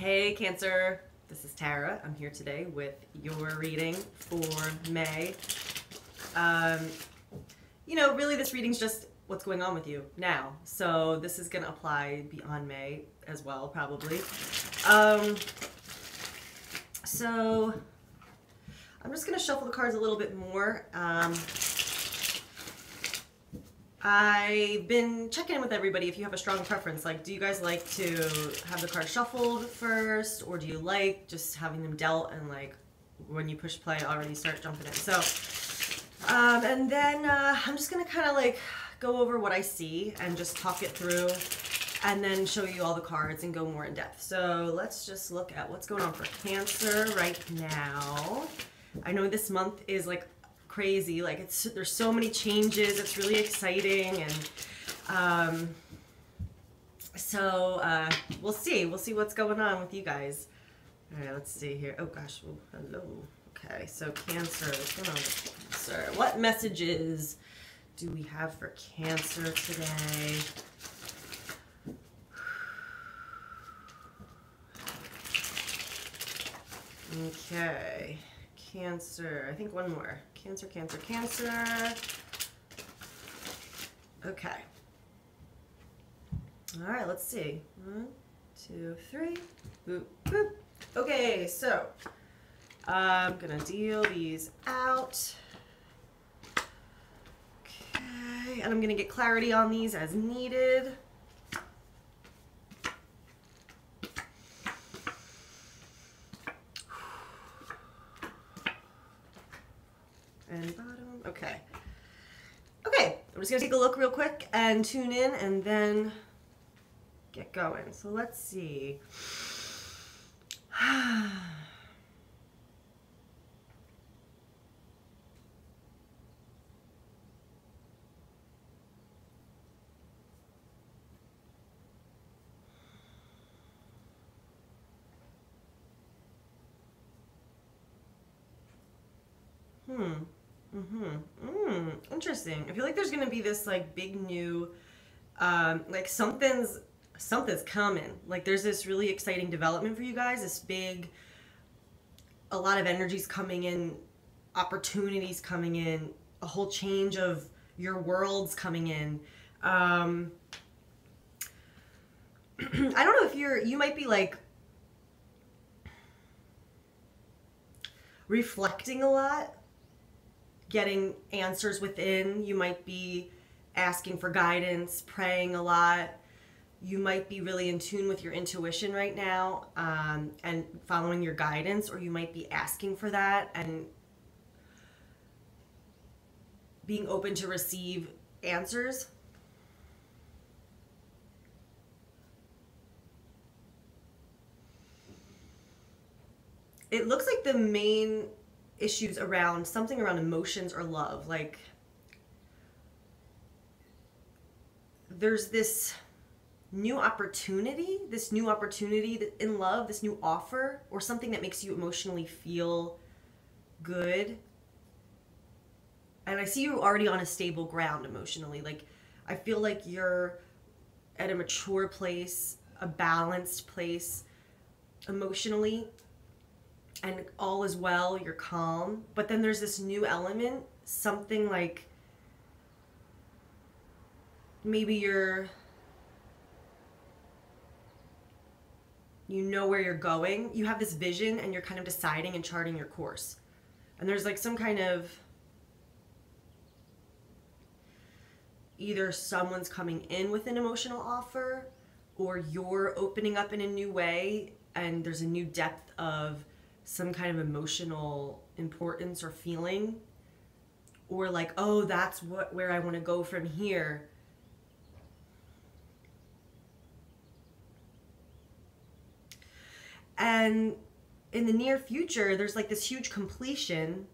Hey Cancer, this is Tara. I'm here today with your reading for May. Really this reading's just what's going on with you now. So this is going to apply beyond May as well, probably. So I'm just going to shuffle the cards a little bit more. I've been checking in with everybody if you have a strong preference. Like, do you guys like to have the cards shuffled first, or do you like just having them dealt and like when you push play already start jumping in? So, and then I'm just gonna kind of like go over what I see and just talk it through and then show you all the cards and go more in depth. So let's just look at what's going on for Cancer right now. I know this month is like crazy, like there's so many changes, it's really exciting, and we'll see what's going on with you guys. All right, let's see here. Oh gosh, oh, hello. Okay, so Cancer, what's going on with Cancer? What messages do we have for Cancer today? Okay, Cancer, I think one more. Cancer, Cancer, Cancer. Okay. All right, let's see. 1, 2, 3. Boop, boop. Okay, so I'm gonna deal these out. Okay, and I'm gonna get clarity on these as needed. And bottom. Okay. Okay, I'm just gonna take a look real quick and tune in and then get going. So let's see. Interesting. I feel like there's gonna be this like big new, like something's coming. Like there's this really exciting development for you guys. This big, a lot of energies coming in, opportunities coming in, a whole change of your worlds coming in. I don't know if you might be like reflecting a lot, getting answers within. You might be asking for guidance, praying a lot. You might be really in tune with your intuition right now, and following your guidance, or you might be asking for that and being open to receive answers. It looks like the main issues around something around emotions or love. Like there's this new opportunity in love, this new offer or something that makes you emotionally feel good. And I see you already on a stable ground emotionally. Like I feel like you're at a mature place, a balanced place emotionally, and all is well, you're calm. But then there's this new element, something like maybe you know where you're going, you have this vision and you're kind of deciding and charting your course. And there's like some kind of, either someone's coming in with an emotional offer or you're opening up in a new way and there's a new depth of some kind of emotional importance or feeling, or like, oh, that's where I want to go from here. And in the near future, there's like this huge completion,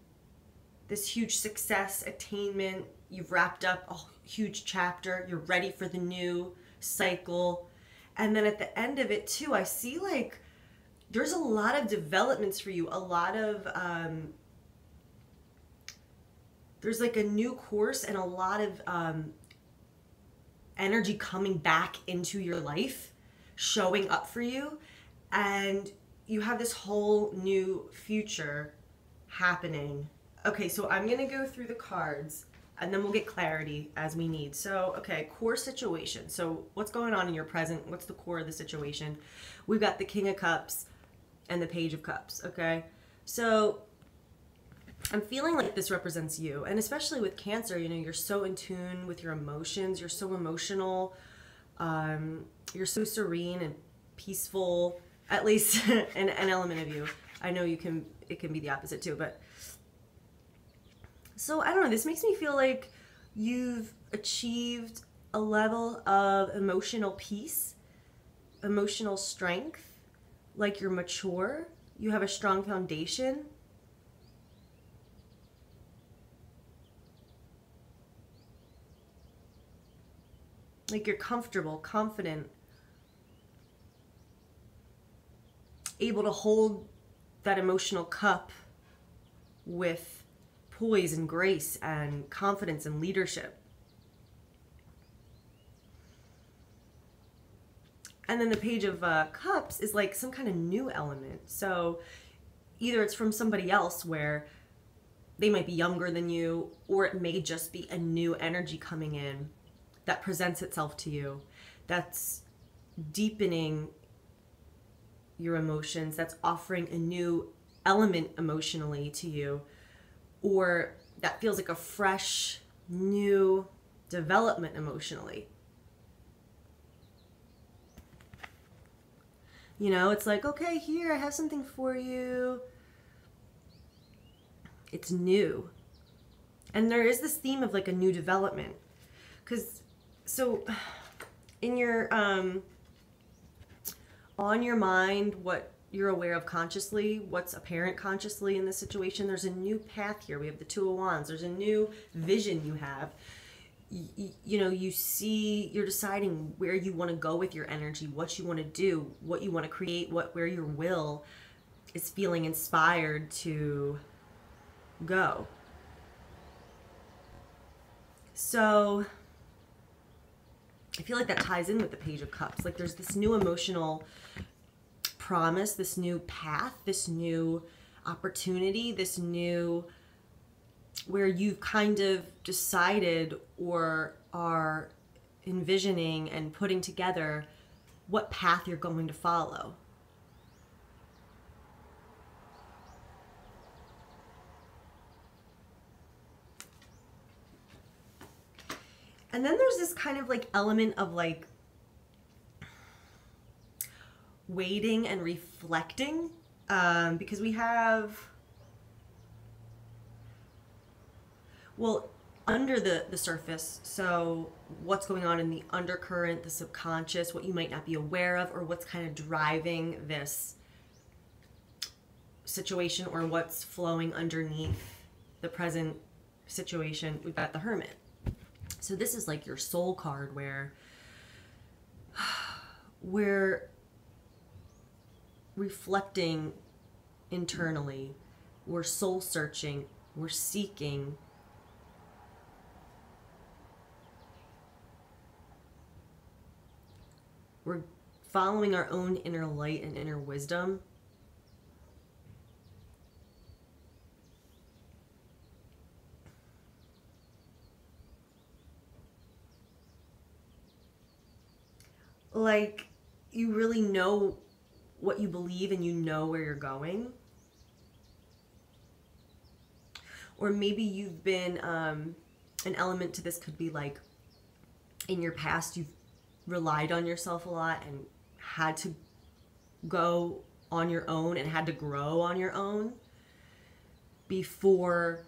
this huge success, attainment. You've wrapped up a huge chapter. You're ready for the new cycle. And then at the end of it too, I see like there's a lot of developments for you, a lot of, there's like a new course and a lot of energy coming back into your life, showing up for you. and you have this whole new future happening. Okay, so I'm going to go through the cards and then we'll get clarity as we need. So, okay, core situation. So, what's going on in your present? What's the core of the situation? We've got the King of Cups and the Page of Cups, okay? So, I'm feeling like this represents you, and especially with Cancer, you know, you're so in tune with your emotions, you're so emotional, you're so serene and peaceful, at least an element of you. I know it can be the opposite too, but so I don't know, this makes me feel like you've achieved a level of emotional peace, emotional strength, like you're mature, you have a strong foundation. Like you're comfortable, confident, able to hold that emotional cup with poise and grace and confidence and leadership. And then the Page of Cups is like some kind of new element. So either it's from somebody else where they might be younger than you, or it may just be a new energy coming in that presents itself to you, that's deepening your emotions, that's offering a new element emotionally to you, or that feels like a fresh, new development emotionally. You know, it's like, okay, here, I have something for you. It's new. And there is this theme of like a new development. Because, so, in your, on your mind, what you're aware of consciously, what's apparent consciously in this situation, there's a new path here. We have the Two of Wands. There's a new vision you have. You know, you see, you're deciding where you want to go with your energy, what you want to do, what you want to create, where your will is feeling inspired to go. So I feel like that ties in with the Page of Cups. Like there's this new emotional promise, this new path, this new opportunity, this new, where you've kind of decided or are envisioning and putting together what path you're going to follow. And then there's this kind of like element of like waiting and reflecting, because we have, well, under the surface, so what's going on in the undercurrent, the subconscious, what you might not be aware of, or what's kind of driving this situation, or what's flowing underneath the present situation. We've got the Hermit. So this is like your soul card, where we're reflecting internally, we're soul searching, we're seeking, we're following our own inner light and inner wisdom. Like you really know what you believe and you know where you're going. Or maybe you've been, an element to this could be like in your past you've relied on yourself a lot and had to go on your own and had to grow on your own before,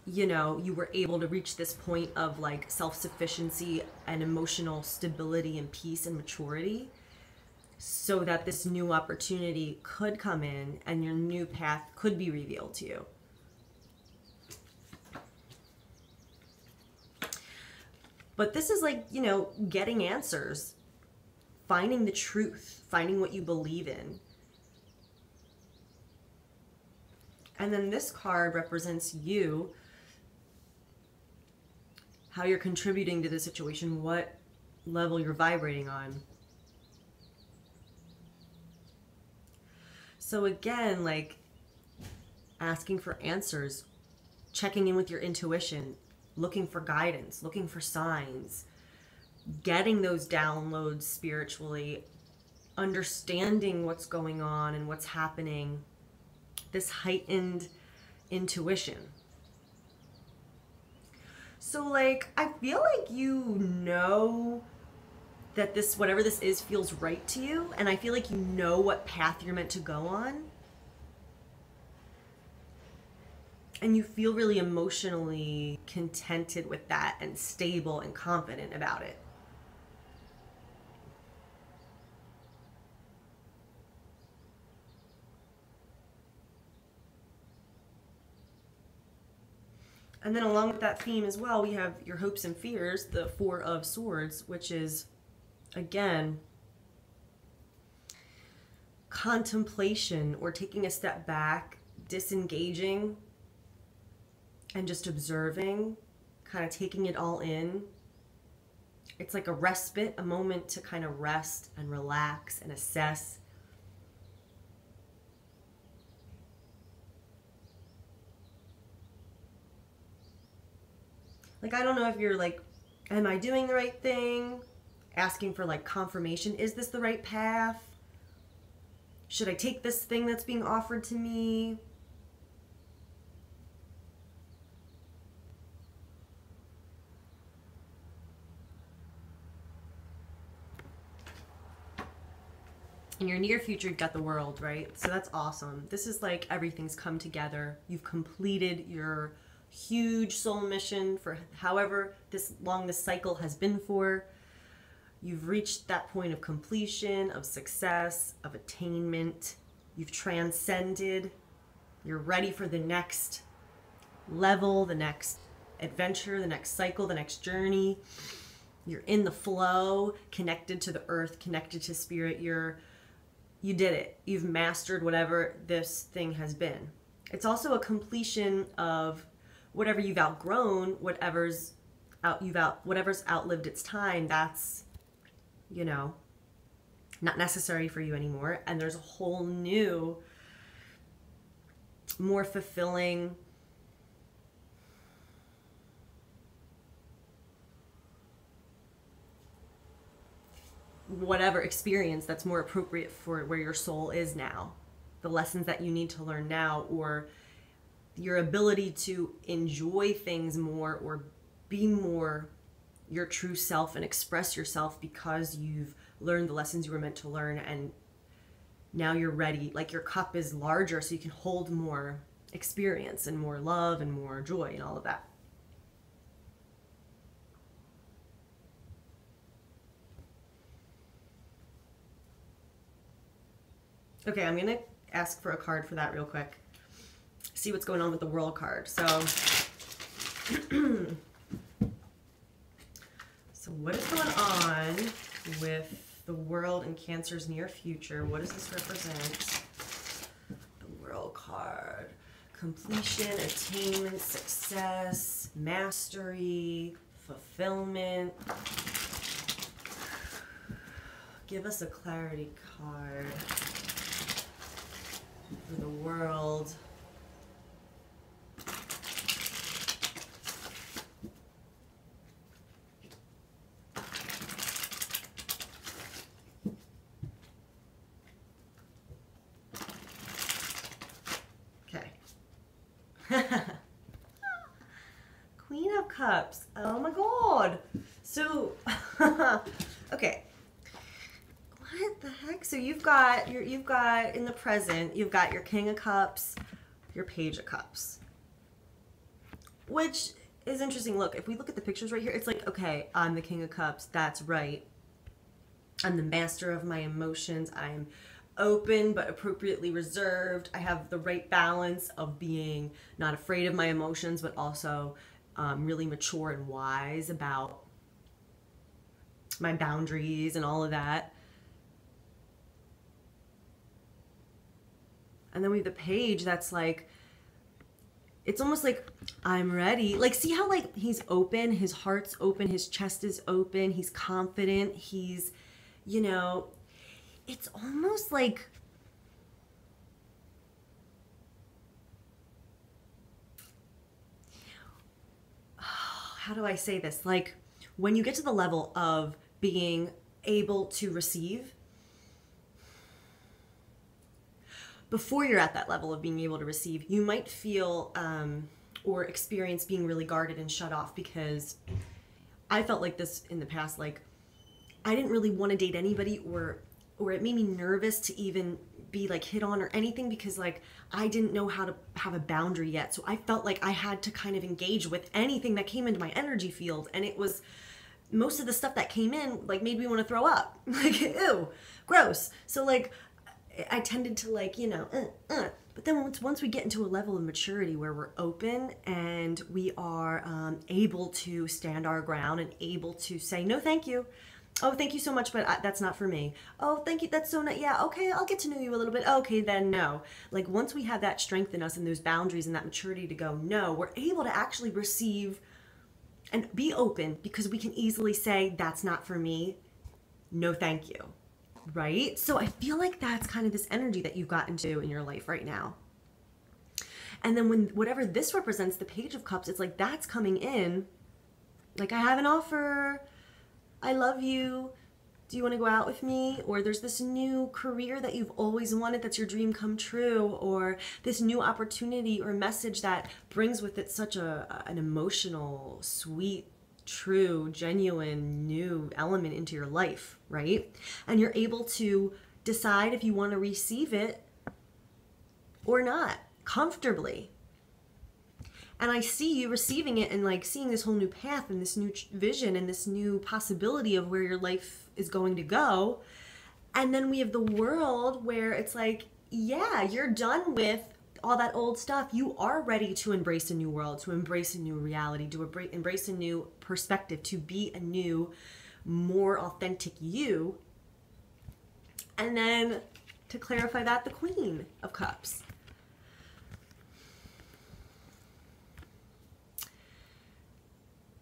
you know, you were able to reach this point of like self-sufficiency and emotional stability and peace and maturity, so that this new opportunity could come in and your new path could be revealed to you. But this is like, you know, getting answers, finding the truth, finding what you believe in. And then this card represents you, how you're contributing to the situation, what level you're vibrating on. So again, like asking for answers, checking in with your intuition, looking for guidance, looking for signs, getting those downloads spiritually, understanding what's going on and what's happening, this heightened intuition. So like, I feel like you know that this, whatever this is, feels right to you, and I feel like you know what path you're meant to go on. And you feel really emotionally contented with that and stable and confident about it. And then along with that theme as well, we have your hopes and fears, the Four of Swords, which is, again, contemplation or taking a step back, disengaging, and just observing, kind of taking it all in. It's like a respite, a moment to kind of rest and relax and assess. Like, I don't know if you're like, am I doing the right thing? Asking for like confirmation. Is this the right path? Should I take this thing that's being offered to me? In your near future, you've got the world, right? So that's awesome. This is like everything's come together. You've completed your huge soul mission for however long this cycle has been for. You've reached that point of completion, of success, of attainment. You've transcended. You're ready for the next level, the next adventure, the next cycle, the next journey. You're in the flow, connected to the earth, connected to spirit. You did it. You've mastered whatever this thing has been. It's also a completion of whatever you've outgrown, whatever's outlived its time. That's, you know, not necessary for you anymore. And there's a whole new, more fulfilling, whatever experience that's more appropriate for where your soul is now, the lessons that you need to learn now, or your ability to enjoy things more or be more your true self and express yourself because you've learned the lessons you were meant to learn, and now you're ready. Like, your cup is larger so you can hold more experience and more love and more joy and all of that. Okay, I'm gonna ask for a card for that real quick. See what's going on with the World card. So, so what is going on with the World in Cancer's near future? What does this represent? The World card. Completion, attainment, success, mastery, fulfillment. Give us a clarity card for the World. Okay. Queen of Cups. Oh my God. So, okay. What the heck? So you've got in the present, you've got your King of Cups, your Page of Cups, which is interesting. Look, if we look at the pictures right here, it's like, okay, I'm the King of Cups. That's right. I'm the master of my emotions. I'm open but appropriately reserved. I have the right balance of being not afraid of my emotions, but also really mature and wise about my boundaries and all of that. And then we have the Page that's like, it's almost like, I'm ready. Like, see how like he's open, his heart's open, his chest is open, he's confident, he's, you know, it's almost like how do I say this? Like when you get to the level of being able to receive, before you're at that level of being able to receive, you might feel or experience being really guarded and shut off, because I felt like this in the past. Like I didn't really want to date anybody, or it made me nervous to even be like hit on or anything, because like I didn't know how to have a boundary yet. So I felt like I had to kind of engage with anything that came into my energy field, and it was most of the stuff that came in like made me want to throw up. Like, ew, gross. So like I tended to like, you know, but then once we get into a level of maturity where we're open and we are able to stand our ground and able to say, no, thank you. Oh, thank you so much, but that's not for me. Oh, thank you. That's so nice. Yeah, okay, I'll get to know you a little bit. Okay, then no. Like once we have that strength in us and those boundaries and that maturity to go, no, we're able to actually receive and be open, because we can easily say, that's not for me. No, thank you. Right? So I feel like that's kind of this energy that you've gotten to in your life right now. And then when whatever this represents, the Page of Cups, it's like that's coming in. Like, I have an offer. I love you. Do you want to go out with me? Or there's this new career that you've always wanted that's your dream come true. Or this new opportunity or message that brings with it such an emotional, sweet, true, genuine, new element into your life, right? And you're able to decide if you want to receive it or not, comfortably. And I see you receiving it and like seeing this whole new path and this new vision and this new possibility of where your life is going to go. And then we have the world where it's like, yeah, you're done with all that old stuff. You are ready to embrace a new world, to embrace a new reality, to embrace a new perspective, to be a new, more authentic you. And then to clarify that, the Queen of Cups.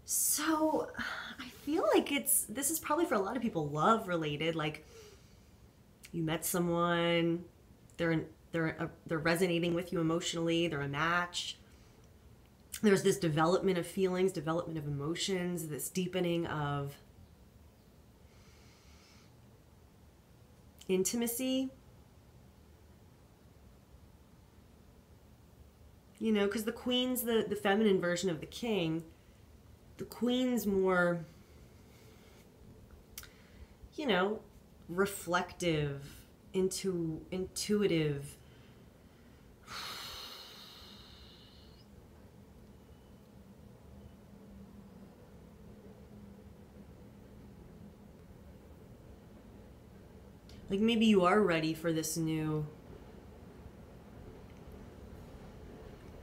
So I feel like this is probably for a lot of people love related. Like you met someone, they're resonating with you emotionally, they're a match. There's this development of feelings, development of emotions, this deepening of intimacy. You know, because the Queen's the feminine version of the King. The Queen's more, you know, reflective, intuitive. Like maybe you are ready for this new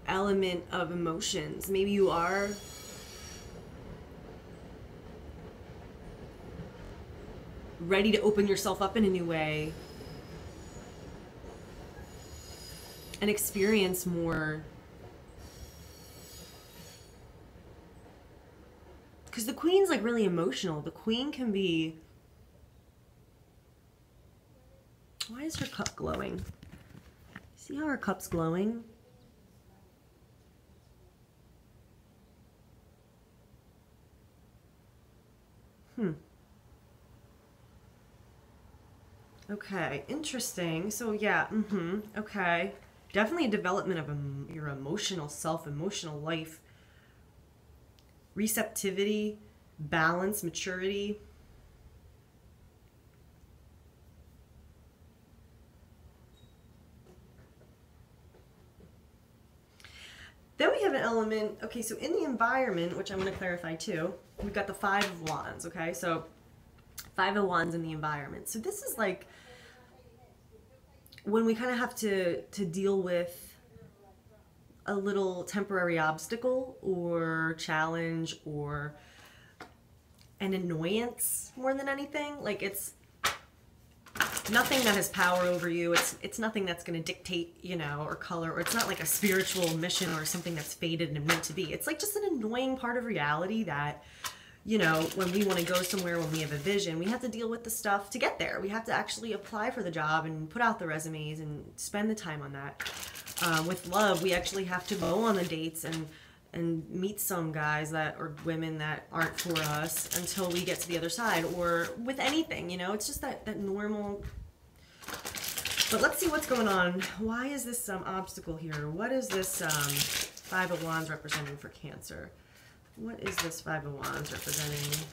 element of emotions. Maybe you are ready to open yourself up in a new way and experience more. Because the Queen's like really emotional. The Queen can be... Why is her cup glowing? See how her cup's glowing? Okay, interesting. So yeah, okay. Definitely a development of your emotional self, emotional life. Receptivity, balance, maturity. Then we have an element, okay, so in the environment, which I'm going to clarify too, we've got the Five of Wands, okay? So Five of Wands in the environment. So this is like when we kind of have to deal with a little temporary obstacle or challenge or an annoyance more than anything. Like it's nothing that has power over you. It's nothing that's going to dictate, you know, or color, or it's not like a spiritual mission or something that's fated and meant to be. It's like just an annoying part of reality that, you know, when we want to go somewhere, when we have a vision, we have to deal with the stuff to get there. We have to actually apply for the job and put out the resumes and spend the time on that. With love, we actually have to go on the dates and and meet some guys that or women that aren't for us until we get to the other side, or with anything, you know, it's just that normal. But let's see what's going on. Why is this obstacle here? What is this Five of Wands representing for Cancer? What is this Five of Wands representing?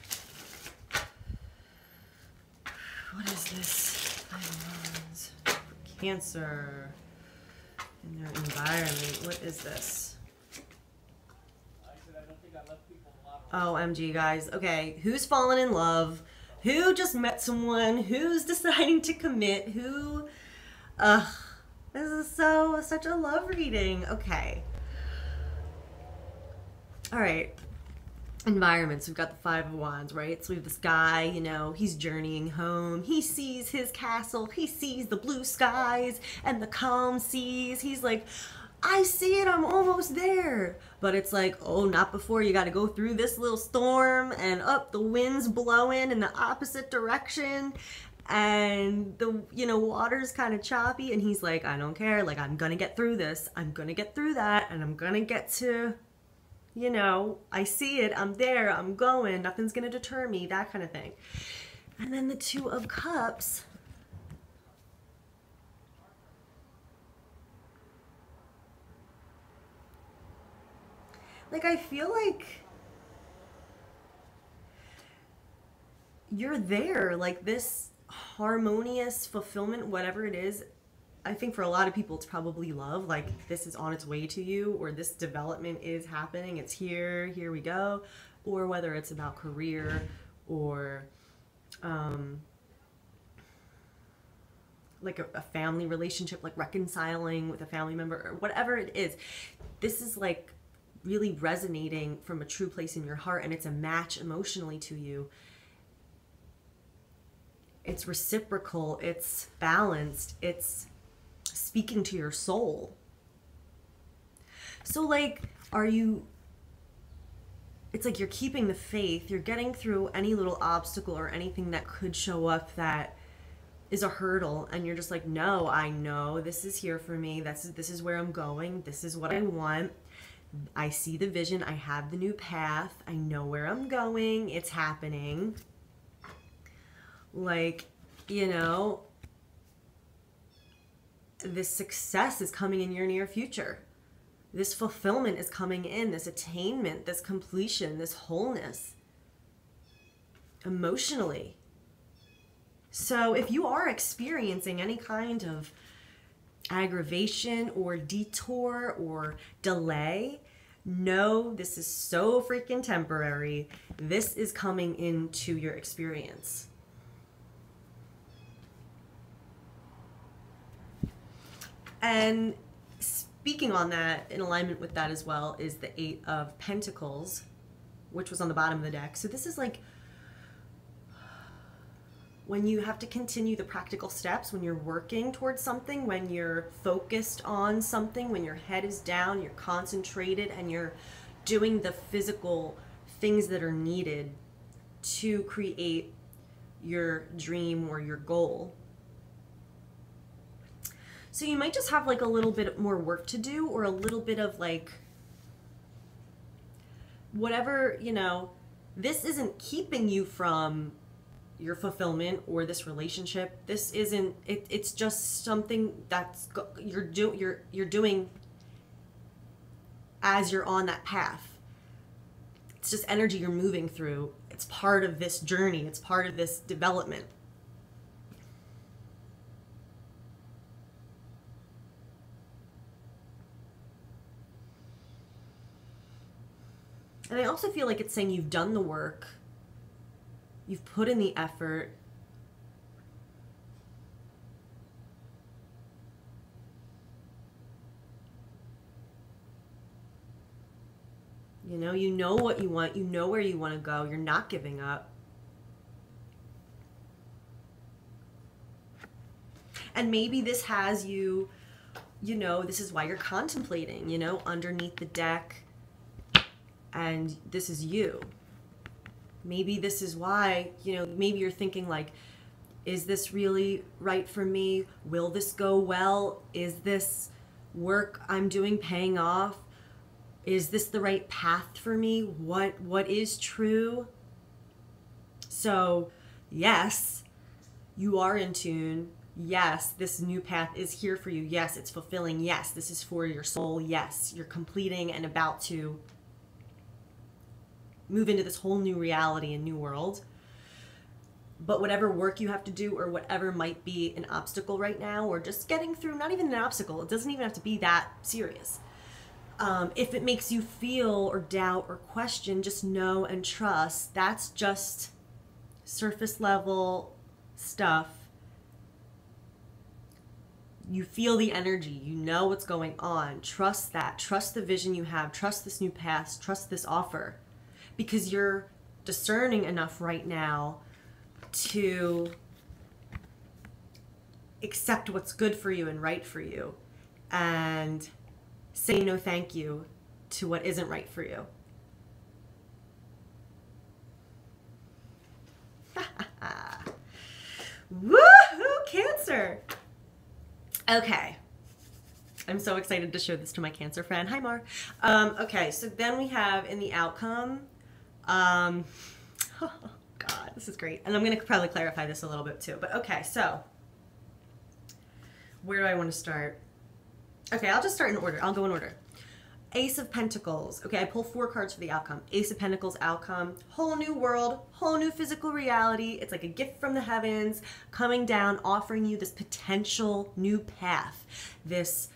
What is this Five of Wands for Cancer in their environment? What is this? OMG, guys. Okay, who's fallen in love? Who just met someone? Who's deciding to commit? Who... this is such a love reading. Okay. All right. Environments. We've got the Five of Wands, right? So we have this guy, you know, he's journeying home. He sees his castle. He sees the blue skies and the calm seas. He's like, I see it. I'm almost there. But it's like, oh, not before. You got to go through this little storm and up the wind's blowing in the opposite direction. And the, you know, water's kind of choppy, and he's like, I don't care, like, I'm gonna get through this, I'm gonna get through that, and I'm gonna get to, you know, I see it, I'm there, I'm going, nothing's gonna deter me, that kind of thing. And then the Two of Cups, like, I feel like you're there, like, this harmonious fulfillment, whatever it is. I think for a lot of people it's probably love, like this is on its way to you, or this development is happening, it's here we go. Or whether it's about career, or like a family relationship, like reconciling with a family member, or whatever it is. This is like really resonating from a true place in your heart, and it's a match emotionally to you. It's reciprocal, it's balanced, it's speaking to your soul. So like, it's like you're keeping the faith, you're getting through any little obstacle or anything that could show up that is a hurdle, and you're just like, no, I know this is here for me, this is where I'm going, this is what I want, I see the vision, I have the new path, I know where I'm going, it's happening. Like, you know, this success is coming in your near future. This fulfillment is coming in, this attainment, this completion, this wholeness, emotionally. So if you are experiencing any kind of aggravation or detour or delay, know this is so freaking temporary. This is coming into your experience. And speaking on that, in alignment with that as well, is the Eight of Pentacles, which was on the bottom of the deck. So this is like when you have to continue the practical steps, when you're working towards something, when you're focused on something, when your head is down, you're concentrated, and you're doing the physical things that are needed to create your dream or your goal. So you might just have like a little bit more work to do, or a little bit of like, whatever, you know, this isn't keeping you from your fulfillment or this relationship. This isn't, it's just something that's, you're doing as you're on that path. It's just energy you're moving through. It's part of this journey. It's part of this development. And I also feel like it's saying you've done the work, you've put in the effort, you know what you want, you know where you want to go, you're not giving up. And maybe this has you, you know, this is why you're contemplating, you know, underneath the deck. And this is you. Maybe this is why, you know, maybe you're thinking like, is this really right for me? Will this go well? Is this work I'm doing paying off? Is this the right path for me? What is true? So, yes, you are in tune. Yes, this new path is here for you. Yes, it's fulfilling. Yes, this is for your soul. Yes, you're completing and about to move into this whole new reality and new world. But whatever work you have to do, or whatever might be an obstacle right now, or just getting through, not even an obstacle, it doesn't even have to be that serious. If it makes you feel or doubt or question, just know and trust that's just surface level stuff. You feel the energy, you know what's going on. Trust that, trust the vision you have, trust this new path, trust this offer, because you're discerning enough right now to accept what's good for you and right for you, and say no thank you to what isn't right for you. Woohoo, Cancer! Okay. I'm so excited to show this to my Cancer friend. Hi, Mar. Okay, so then we have in the outcome, oh God, this is great. And I'm going to probably clarify this a little bit too. But okay, so where do I want to start? Okay, I'll just start in order. I'll go in order. Ace of Pentacles. Okay, I pull 4 cards for the outcome. Ace of Pentacles outcome. Whole new world, whole new physical reality. It's like a gift from the heavens coming down, offering you this potential new path. This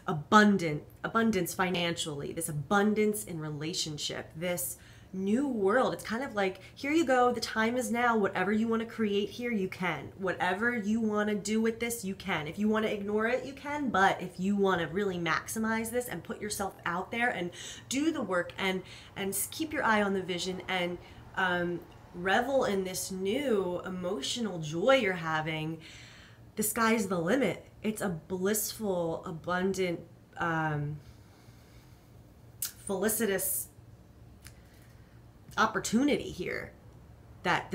abundance financially, this abundance in relationship, this new world. It's kind of like, here you go, the time is now. Whatever you want to create here, you can. Whatever you want to do with this, you can. If you want to ignore it, you can. But if you want to really maximize this and put yourself out there and do the work and keep your eye on the vision and revel in this new emotional joy you're having, the sky's the limit. It's a blissful, abundant, felicitous opportunity here, that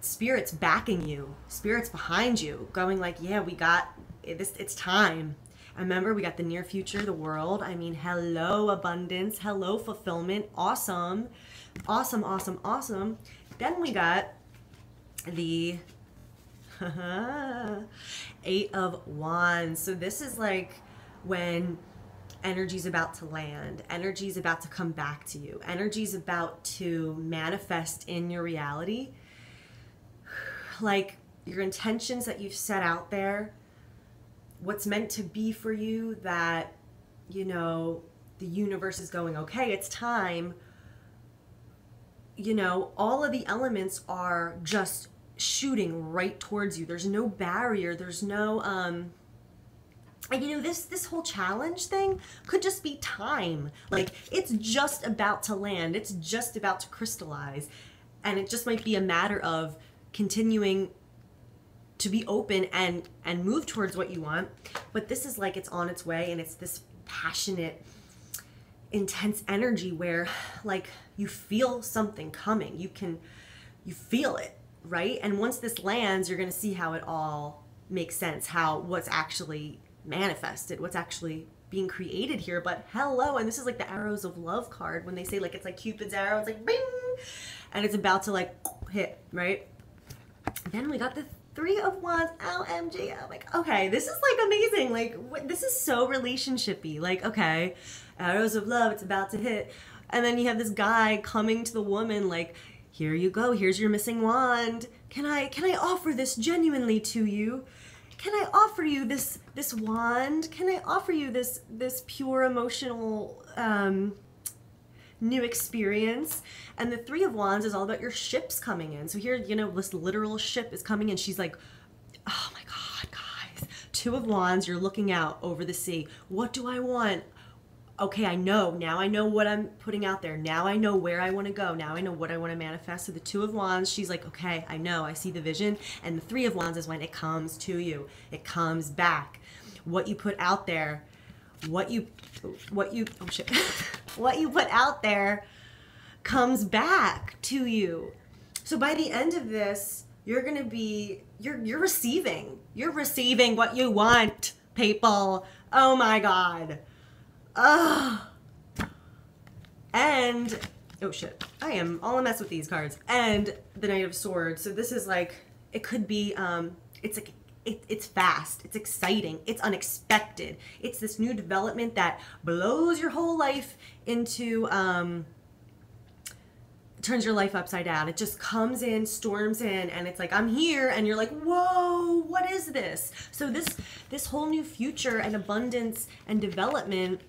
spirit's backing you, spirit's behind you, going like, yeah, we got this, it's time. And remember, we got the near future, the world. I mean, hello abundance, hello fulfillment, awesome, awesome, awesome, awesome. Then we got the 8 of Wands. So this is like when energy's about to land, energy's about to come back to you, energy's about to manifest in your reality. Like your intentions that you've set out there, what's meant to be for you, that, you know, the universe is going, okay, it's time. You know, all of the elements are just shooting right towards you. There's no barrier, there's no and you know, this whole challenge thing could just be time. Like, it's just about to land. It's just about to crystallize. And it just might be a matter of continuing to be open and move towards what you want. But this is like, it's on its way, and it's this passionate, intense energy where, like, you feel something coming. You feel it, right? And once this lands, you're going to see how it all makes sense, what's actually manifested, what's actually being created here. But hello, and this is like the arrows of love card, when they say, like, it's like Cupid's arrow, it's like bing, and it's about to like hit, right? Then we got the 3 of Wands. OMG. I'm like, okay, this is like amazing. Like, this is so relationship-y. Like, okay, arrows of love, it's about to hit. And then you have this guy coming to the woman like, here you go, here's your missing wand. Can I offer this genuinely to you? Can I offer you this wand? Can I offer you this pure emotional new experience? And the 3 of Wands is all about your ships coming in. So here, you know, this literal ship is coming in. She's like, oh my God, guys. 2 of Wands, you're looking out over the sea. What do I want? Okay, I know. Now I know what I'm putting out there. Now I know where I want to go. Now I know what I want to manifest. So the 2 of Wands, she's like, okay, I know. I see the vision. And the 3 of Wands is when it comes to you. It comes back. What you put out there, what you oh shit. What you put out there comes back to you. So by the end of this, you're going to be, you're receiving. You're receiving what you want, people. Oh my God. Oh, And, oh shit, I am all a mess with these cards. And the Knight of Swords. So this is like, it could be, it's like, it's fast, it's exciting, it's unexpected. It's this new development that blows your whole life into, turns your life upside down. It just comes in, storms in, and it's like, I'm here, and you're like, whoa, what is this? So this whole new future and abundance and development,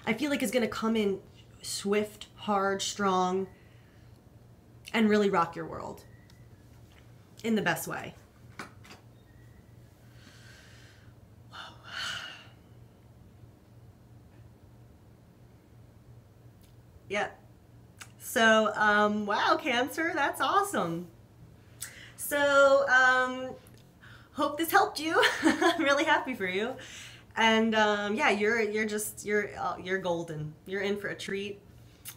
I feel like is gonna come in swift, hard, strong, and really rock your world in the best way. Yeah. So, wow, Cancer, that's awesome. So, hope this helped you. I'm really happy for you. And, yeah, you're golden. You're in for a treat.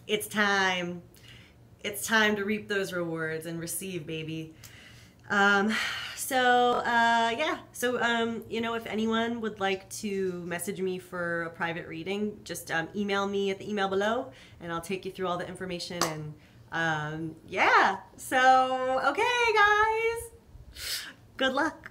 It's time. It's time to reap those rewards and receive, baby. Yeah. So, you know, if anyone would like to message me for a private reading, just email me at the email below, and I'll take you through all the information. And yeah. So, okay, guys. Good luck.